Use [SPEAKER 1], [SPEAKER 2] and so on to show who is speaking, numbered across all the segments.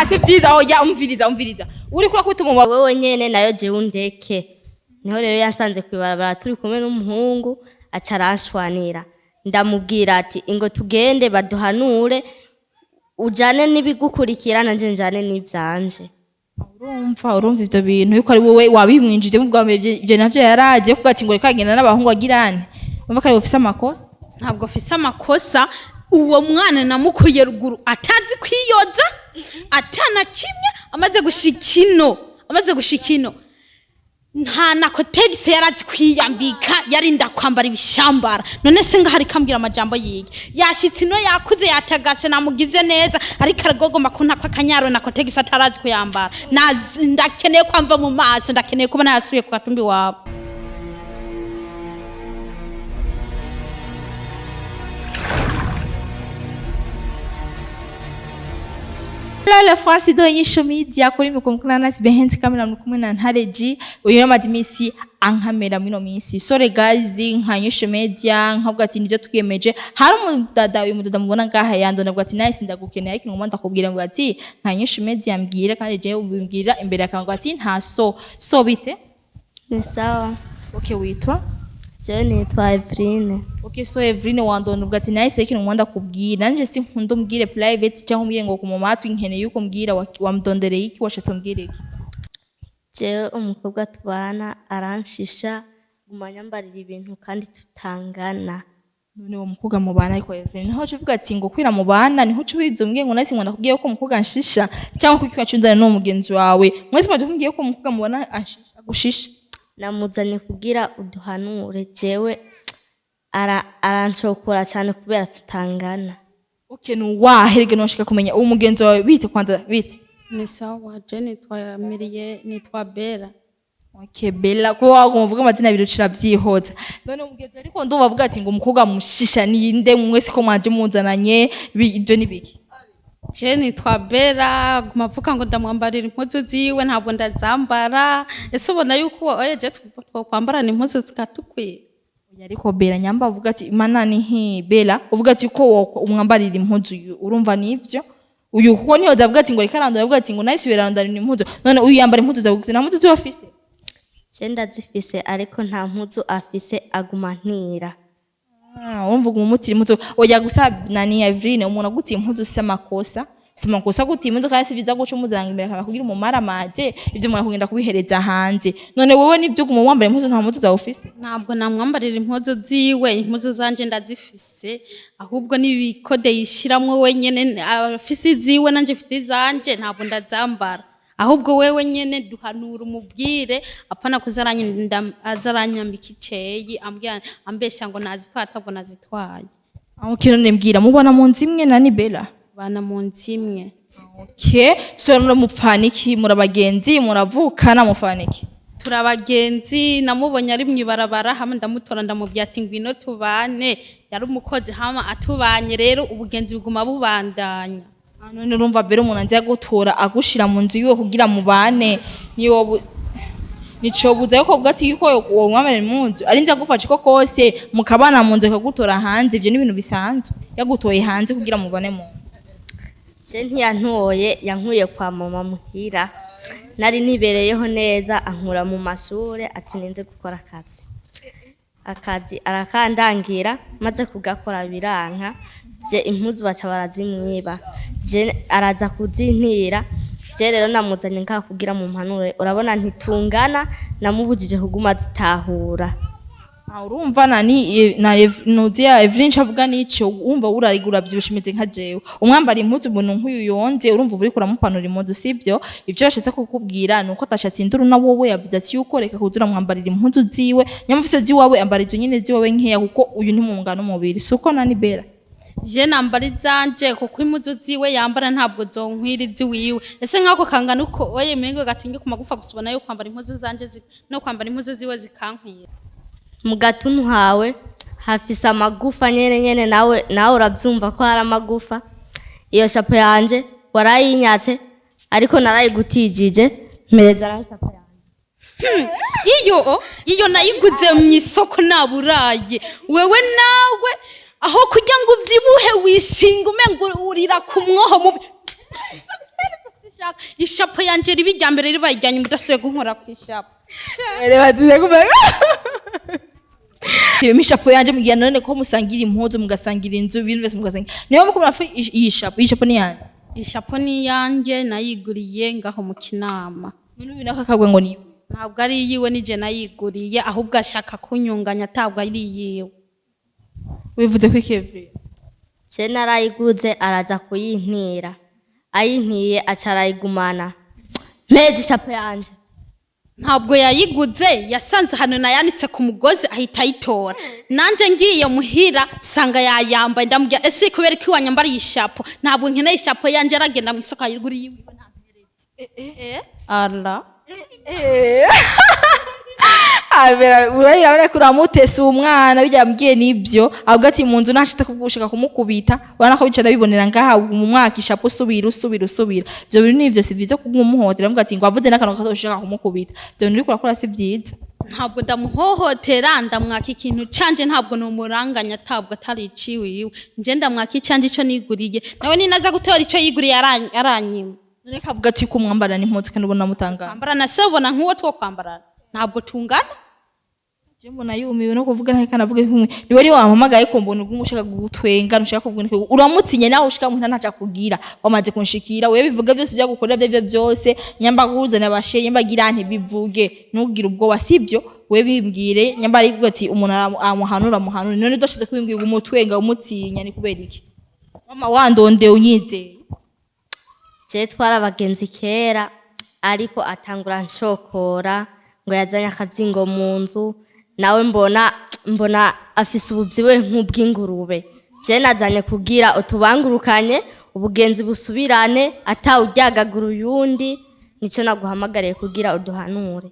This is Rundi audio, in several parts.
[SPEAKER 1] si byiza aho ya umviriza uri kura kwituma
[SPEAKER 2] wewe nyene nayo je undeke niho rero yasanze kwibarabara turi kumwe n'umuhungu acarashwanira ndamubwira ati ingo tugende baduhanure ujane nibigukurikira nanje njane nivyanje
[SPEAKER 1] urumva ivyo bintu yuko ari wowe wabimwinjije mu bwa mbere je navyo yaraje kuko ati ngo rekagenda n'abahungu agirane umva kare ufise amakosa
[SPEAKER 3] ntabwo afise amakosa uwo mwana namukuye ruguru atazi kwiyoza atana kimwe amaze gushikino nta na kotegisi yarazi kwiyambika yarinda kwambara ibishambara none se ngahari kambwira amajambo yige yashitse ino yakuze yatagase namugize neza ariko aragogoma kunta kwa kanyaro na kotegisi atarazi kuyambara ndakeneye kwamva mu maso ndakeneye kuba nasubiye ku gatumbi wabo
[SPEAKER 1] La France do INYISHU media kuri mukumukuna nasi behenzi kamera mukumwe na Ntareji uyu madimisi ankamera mino minsi sore guys nka INYISHU media nkavuga ati nivyo twiyemeje hari umudada mubona ngaha yando navuga ati nice ndagukeneye ariko ngomba ndakubwira ngo ati nka INYISHU media mbwire kandi je ubimbwira imbere akango ati nta so bite
[SPEAKER 2] ni sawa
[SPEAKER 1] okay witwa
[SPEAKER 2] je nitwa Evrine
[SPEAKER 1] okay so Evrine wandona ubwo ati nice ikintu ngomba ndakubwira nanje si nkunda umbwire private cyangwa umbwire ngo kumumatu inkene yuko mbwira wamdondereye iki washatse umbwire iki
[SPEAKER 2] je umukobwa tubana aranshisha gumanyambarira ibintu kandi tutangana
[SPEAKER 1] none uwo mukobwa mubana ariko Evrine naho uvuga ati ngo kwira mubana niho ucubiza umbwiye ngo nice ngo ndakubwiye ko umukobwa anshisha cyangwa kuko wacundana no mugenzi wawe mwese mwaje kumbwiye ko umukobwa mubana anshisha agushisha
[SPEAKER 2] namuzanye kugira uduhanure jewe aranchokora cyane kubera tutangana
[SPEAKER 1] okay nuwaherege noshika kumenya uwo mugenzi wawe bite kwanza bite
[SPEAKER 3] ni sawa je nitwa Miriye nitwa Bella
[SPEAKER 1] okay Bella ko wavuga amazina birucira vyihoza none umugenzi ariko ndumva avuga ati ngo umukobwa mushisha ninde mwese ko mwaje muzananye ibyo nibiki
[SPEAKER 3] je nitwa Bella gumavuka ngo ndamwambarira impuzu ziwe ntabwo ndazambara ese ubona yuko oye je twambarana impuzu zikatukwiye
[SPEAKER 1] ariko Bella nyamba avuga ati mana ni Bella uvuga ati ko umwambarira impuzu urumva nivyo uyu kuko niyo zavuga ati ngo rikarando yavuga ati ngo nice berandarira impuzu none uyu yambara impuzu zavuga na mpuzu zofise
[SPEAKER 2] je ndazifise ariko nta mpuzu afise agumantira
[SPEAKER 1] umvuga umutiri impuzu oya gusa nani Evrine umuntu agutiye impuzu simakosa gutiye impuzu kandi siviza guca umuzanga imbere akaba kugira umumara maje ivyo umuntu kugenda kubihereza hanze none wowe nivyo gumwambara impuzu nta mpuzu zawufise
[SPEAKER 3] ntabwo namwambarira impuzu ziwe impuzu zanje ndazifise ahubwo nibikode yishiramwe wenyene afise ziwe nanje mfite zanje ntabwo ndazambara ahubwo wewe nyene duhanura umubwire apana azaranyambika iceyi ambesha ngo nazitwaye atabwo nazitwaye
[SPEAKER 1] aho none mbwira mubona mu nzimwe nani Bella
[SPEAKER 3] bana mu nzimwe
[SPEAKER 1] okay so no mupfaniki murabagenzi muravukana mufaniki
[SPEAKER 3] turabagenzi namubonye ari mwibarabara hamwe ndamutora ndamubya ati ngwino tubane yari umukozi hama atubanye rero ubugenzi buguma bubandanya
[SPEAKER 1] none urumva Bella umuntu anze gutora agushira mu nzu yiwe kugira mubane nico buza yuko bwa ati yuko uwo mwamere mu nzu ari nza gufasha ko kose mukabana mu nzu akagutora hanze ivyo ni ibintu bisanzwe yagutoye hanze kugira mubane mu nzu
[SPEAKER 2] je ntiyantoye yankuye kwa mama muhira nari nibereyeho neza ankura mu mashure ati ninze gukora akazi arakandangira maze kugakora biranka je impuzu baca barazimwiba je araza kuzintira je rero namuzanye nka kugira mu mpanure urabona ntitungana namubujije kuguma zitahura
[SPEAKER 1] urumva nani na Nudia Evrine chavuga nico umva urarigura byibishimize nka jewe umwambara impuzu umuntu nk'uyu yonze urumva uri kuramupanura impuzu sivyo ivyo yashitse kukubwira nuko atashatse induru na wowe yavuze ati yuko reka kuzura mwambarira impuzu ziwe nyamufise ziwawe ambara izo nyene ziwawe nkeya kuko uyu ntimungana umubiri suko nani Bella
[SPEAKER 3] je nambara izanje kuko impuzu ziwe yambara ntabwo zonkwira ziwiwe ese nkako kangana uko oye mengo gatunge ku magufa gusubana yo kwambara impuzu zanje no kwambara impuzu ziwe zikankwira
[SPEAKER 2] mu gatuntu hawe hafise amagufa nyene nawe urabyumva ko hari amagufa iyo shapo yanje warayinyatse ariko narayigutijije mpereza na shapo yanje
[SPEAKER 3] iyo nayiguze mu isoko naburaye wewe nawe aho kujya ngo ubyibuhe wisinga umengo urira ku mwoho mubi ishapo yanje ribi rya mbere ribayijyanye mudasuye gunkora ku ishapo
[SPEAKER 1] reba tuze kuvuga iyo mishapo yanje mugiye none ko musangira impuzu mugasangira inzu ibintu byose mugasangira niyo muko murafa ishapo ni yanje
[SPEAKER 3] ishapo ni yanje nayiguriye ngaho mu kinama
[SPEAKER 1] none ibintu akakagwa ngo ni
[SPEAKER 3] ntabwo ari yiwe nije nayiguriye ahubwo ashaka kunyunganya ntabwo ari yiwe
[SPEAKER 1] wivuze ko Kevin
[SPEAKER 2] je narayiguze araza kuyintira ayintiye acarayigumana mezi chapo yanje
[SPEAKER 3] ntabwo yayiguze yasanze hano nayanitse ku mugozi ahita ayitora nanje ngiye muhira sanga yayambaye ndamubwira ese kubera ko wanyambara yishapo ntabwo nkeneye ishapo yanje aragenda mu isoko ayiguriye yiwe ntamperetse Allah
[SPEAKER 1] abera urayira kuramutesa umwana bijya mbwiye nibyo ahubwo ati mu nzu ntashite kugushaka kumukubita urana ko bicara bibonera ngaha mu mwaka ishapo usubira ibyo bintu nivyo si vyiza kumuhohotera mbwa ati ngo avuze n'akantu kazoshaka kumukubita ibyo bintu uri kurakora si vyiza
[SPEAKER 3] ntabwo ndamuhohotera ndamwaka ikintu canje ntabwo numuranganya tabwo atari iciwe yiwe nje ndamwaka icanje ico niguriye nawe ninaza gutora ico yiguriye aranyima
[SPEAKER 1] none kavuga ati ko mwambara n'impuzu kandi ubona mutangana
[SPEAKER 3] kwambara na se ubona nk'uwo two kwambarana ntabwo tungana
[SPEAKER 1] je mbona yumiwe no kuvuga nta kana avuga kumwe niwe wampamagaye ko mbona ubwo ushaka gutwenga nushaka kuvuga uramutsinye nawe ushika mu ntanaca kugira wamaze kunshikira wewe bivuga byose bya gukorera byo byose nyamba kuzana abashe nyamba gira nti bivuge nugira ubwo wasibyo wewe bimbwire nyamba ari ati umuntu amuhanura none udashize kubimbwira umutwenga umutsinya ni kubera iki mama wandonde unyize
[SPEAKER 2] je twara abagenzi kera ariko atangura nshokora ngo yazanye akazingo mu nzu nawe mbona afise ubuvyiwe nk'ubw'ingurube je nazanye kugira utubangurukanye ubugenzi busubirane atawuryagagura uyundi nico naguhamagariye kugira uduhanure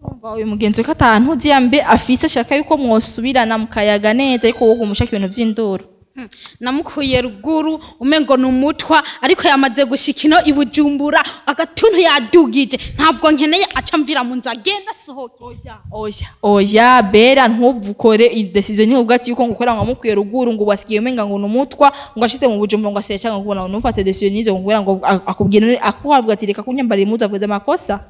[SPEAKER 1] umva uyu mugenzi ko atantu ziyambe afise shaka yuko mwosubirana mukayaga neza ariko wowe umushaka ibintu vy'indoro
[SPEAKER 3] namukuye ruguru umengo numutwa ariko yamaze gushikino ibujumbura agatuntu yadugije ntabwo nkeneye aca mvira mu nzu agenda sohoke
[SPEAKER 1] oya bera ntuvukore indecision ni ubwati yuko ngukora nkamukuye ruguru ngo wasikiye umenga ngo numutwa ngo ashitse mu bujumbura ngo asecha ngo kubona nufate decision nizo ngubera ngo akubwira akuhavuga ati reka kunyambara impuzu avuze amakosa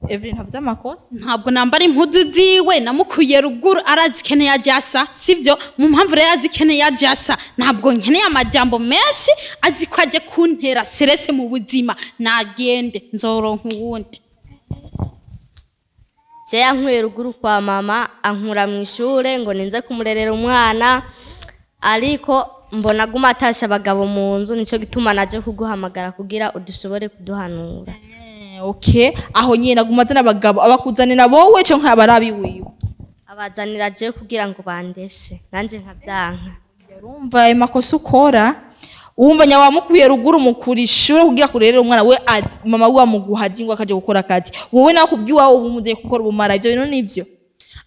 [SPEAKER 1] Evelyn havuze amakosa
[SPEAKER 3] ntabwo nambara impuzu ziwe namukuye ruguru arazikeneye ajasa sivyo mu mpamvu rero azikeneye ajasa ntabwo nkeneye amajambo menshi aziko aje kuntera serese mu buzima nagende nzoronka uwundi
[SPEAKER 2] je yankuye ruguru kwa mama ankura mu ishure ngo ninze kumurerera umwana ariko mbona guma atasha abagabo mu nzu nico gituma naje kuguhamagara kugira udushobore kuduhanura
[SPEAKER 1] okay aho nyine agumazana abagabo abakuzanira wowe cyo nk'abarabi wiwe
[SPEAKER 2] abazanira je kugira ngo bandeshe nanje nkavyanka
[SPEAKER 1] urumva amakosa ukora wumva nyawamukuye ruguru mukurishura kugira kurerera umwana we ati mama we amuguhaje ngo akaje gukora akazi wowe nakubwiwa wowe umuze gukora ubumara ibyo bintu nivyo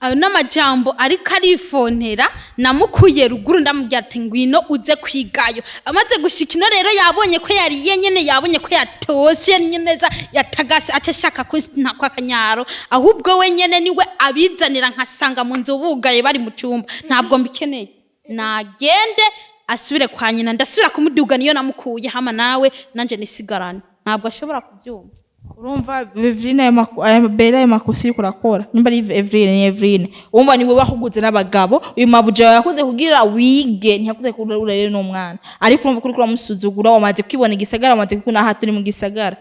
[SPEAKER 3] ayo n'amajambo ariko arifonera namukuye ruguru ndamubwira ati ngwino uze kwigayo amaze gushikino rero yabonye ko yari yenyene yabonye ko yatoshe neza yatagase acashaka ko ntakwa kanyaro ahubwo we nyene niwe abizanira nkasanga mu nzu bugaye bari mu cyumba ntabwo mbikeneye nagende asubire kwa nyina ndasubira kumuduga niyo namukuye hama nawe nanje nisigarane ntabwo ashobora kubyumva
[SPEAKER 1] urumva Evelyn aya makosa yuko rakora nimba ari Evelyn umva niwe wahuguze n'abagabo uyu mabuja yakuze kugira wige ntiyakuze kurera n'umwana ariko urumva kuri kuramusuzugura wamaze kwibona igisagara wamaze kuna haturi mu gisagara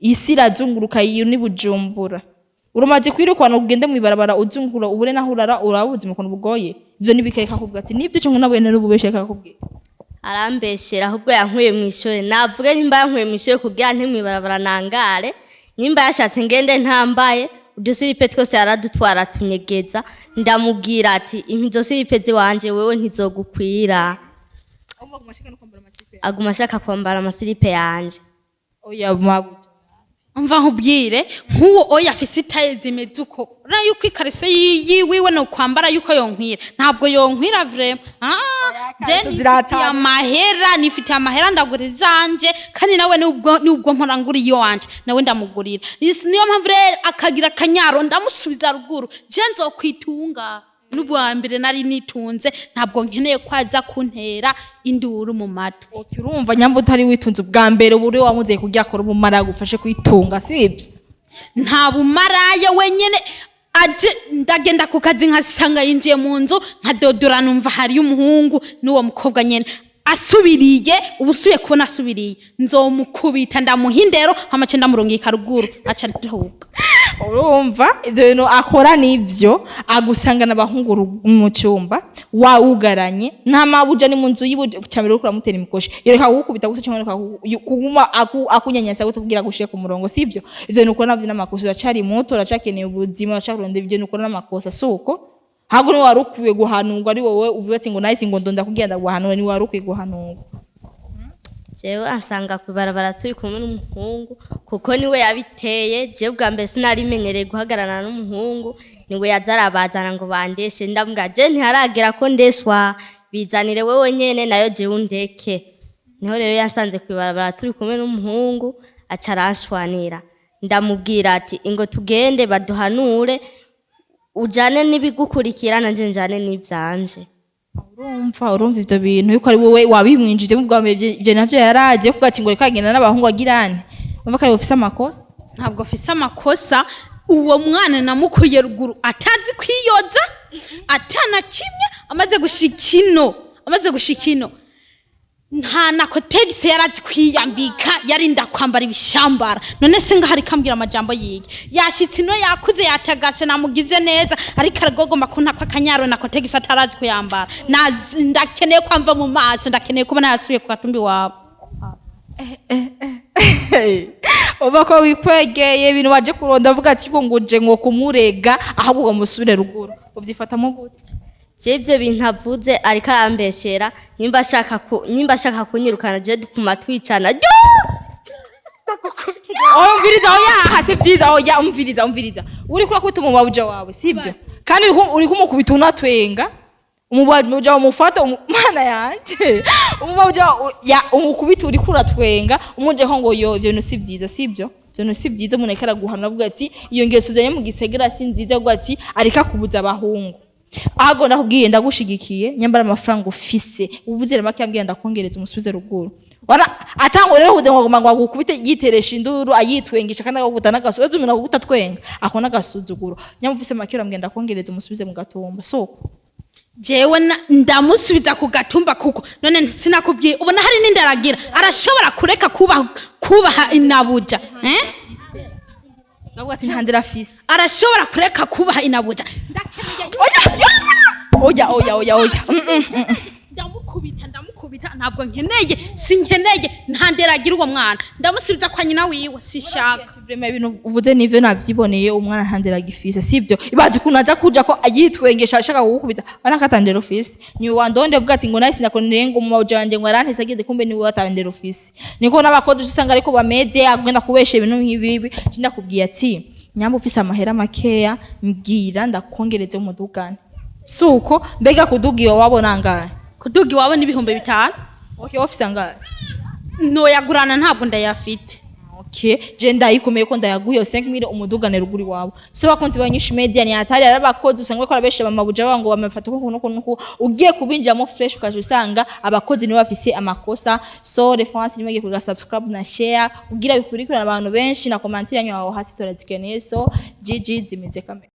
[SPEAKER 1] isi irazunguruka yiyo ni Bujumbura urumaze kwirukwana ugende mu ibarabara uzungura ubure naho urara urabuze mu kuntu bugoye ivyo nibikeka kuvuga ati nibyo cyo nabwe n'ububesheka kubwira
[SPEAKER 2] arambeshera ahubwo yankuye mu ishure navuge nimba yankuye mu ishure kugira nti mu ibarabara nangare nimba yashatse ngende ntambaye udusiripe twose yaradutwara tunyegeza ndamubwira ati impizo siripe ziwanje wewe ntizogukwira aguma ashaka kwambara amasiripe yanje
[SPEAKER 1] oya mabuja
[SPEAKER 3] umva nkubwire nk'uwo oya afise itaye zimeze uko nayo uko ikariso yiwiwe no kwambara yuko yonkwira ntabwo yonkwira vraiment je nifitiye amahera ndagura izanje kandi nawe nubwo mpora ngura iyo wanje nawe ndamugurira niyo mpamvu rero akagira kanyaro ndamusubiza ruguru je nzokwitunga n'ubwa mbere nari nitunze ntabwo nkeneye kwaza kuntera induru mu mata.
[SPEAKER 1] Okay, urumva nyamba utari witunze ubwa mbere buri wamuze kugira ko umumara gufashe kwitunga sibyo?
[SPEAKER 3] Nta bumaraya wenyene aje ndagenda ku kazi nkasanga yinjiye mu nzu nkadodora numva hari umuhungu n'uwo mukobwa nyene asubiriye ubusubiye kubona asubiriye nzomukubita ndamuhindero hamace ndamurungika ruguru aca nduhuka.
[SPEAKER 1] Urumva ivyo bintu akora nivyo agusanga n'abahungu mu cyumba waugaranye nta mabuja ni mu nzu y'icambere ukura mutera imikoshi yereka gukubita gusa cyangwa kuguma akunyanyasa gute kugira gushike ku murongo sibyo? Ivyo bintu ukora navyo n'amakosa uracari muto uracakeneye ubuzima uracaronde ivyo bintu ukora n'amakosa suko hago ni warukwiye guhanurwa ari wowe uvuga ati ngo nahise ngo ndonda kugenda guhanura ni warukwiye guhanurwa.
[SPEAKER 2] Jewe ansanga kwibarabara turi kumwe n'umuhungu kuko niwe yabiteye. Jewe bwa mbere sinarimenyereye guhagararana n'umuhungu niwe yazarabazana ngo bandeshe ndambwa je ntiharagera ko ndeswa bizanire wewe nyene nayo jewe undeke. Niho rero yasanze kwibarabara turi kumwe n'umuhungu aca arashwanira ndamubwira ati ingo tugende baduhanure ujane nibigukurikira nanje njane nivyanje.
[SPEAKER 1] Urumva ivyo bintu yuko ari wowe wabimwinjije mu bwambere ivyo navyo yaraje kuko ati ngo rekagenda n'abahungu agirane umva kare ufise amakosa.
[SPEAKER 3] Ntabwo afise amakosa uwo mwana namukuye ruguru atazi kwiyoza atana kimwe amaze gushikino nta nako tegise yarazi kwiyambika yarinda kwambara ibishambara none se nga hari kambwira amajambo yige yashitse no yakuze yatagase namugize neza ariko aragogomba kuntaka akanyaro nako tegise atarazi kuyambara ndakeneye kwamva mu maso ndakeneye kubona yasubiye ku gatumbi wabo.
[SPEAKER 1] Uba ko wikwegeye ibintu waje kuronda avuga ati ko nguje ngo kumurega ahubwo ngo musubire ruguru uvyifatamo gute?
[SPEAKER 2] Jebye bintavuze ariko arambeshera nimba ashaka kunyirukana je dupfuma twicana.
[SPEAKER 1] Umviriza oya hase vyiza oya umviriza uri kura kwita umubabuja wawe sibyo? Kandi uri kumukubita unatwenga umubabuja umufata umwana yanje umubabuja ya umukubita uri kuratwenga umuje ko ngo yo ivyo si vyiza sibyo? Ivyo si vyiza umuntu akara guhana avuga ati iyo ngeso uzanye mu gisegera si nziza avuga ati arika kubuza abahungu. Ago ndakubwiye ndagushigikiye nyambara amafaranga ufise ubuzire make yambwiye ndakongereza umusubize ruguru wana atango rero hude ngoma ngo gukubite yiteresha induru ayitwengisha kandi agakuta nagasozo umuntu aguta twenga akona gasuzuguro nyamufise make yambwiye ndakongereza umusubize mu gatumba soko
[SPEAKER 3] jewe ndamusubiza ku gatumba kuko none sinakubwiye ubona hari n'indaragira arashobora kureka kubaha inabuja
[SPEAKER 1] Navuga ati nhandira fisi
[SPEAKER 3] arashobora kureka kubaha inabuja
[SPEAKER 1] oya
[SPEAKER 3] ndamukubita ntabwo nkeneye sinkeneye ntanderagira uwo mwana ndamusubiza kwa nyina wiwe sishaka.
[SPEAKER 1] Vraiment ibintu uvuze nivyo navyiboneye umwana ntanderaga ifisi sibyo? Ibaje kunaza kuja ko ayitwengesha ashaka gukubita bana katandera ofisi ni wandonde uvuga ati ngo nahise nakonere ngo mumawuje wanje ngo arantese agende kumbe ni watandera ofisi niko n'abakozi usanga ariko bameze agenda kubesha ibintu nk'ibibi ndakubwiye ati nyamba ufise amahera makeya mbwira ndakongereze umudugane suko mbega kudugiye wabona ngahe
[SPEAKER 3] kudugi wabo n'ibihumbi 5.
[SPEAKER 1] Okay office ngahe
[SPEAKER 3] no yagurana ntabwo ndayafite.
[SPEAKER 1] Okay je ndayikomeye ko ndayaguye 5000 umudugane ruguri wabo so bakonzi banyishu media ni atari arabakozi usanga ko arabesha bamabuja bango bamafata ko nuko ugiye kubinjiramo fresh ukaje usanga abakozi ni bafise amakosa so reference nimwe kugira subscribe na share ugira bikurikirana abantu benshi na comment yanyu aho hasi torazikeneye so GG zimize kamera.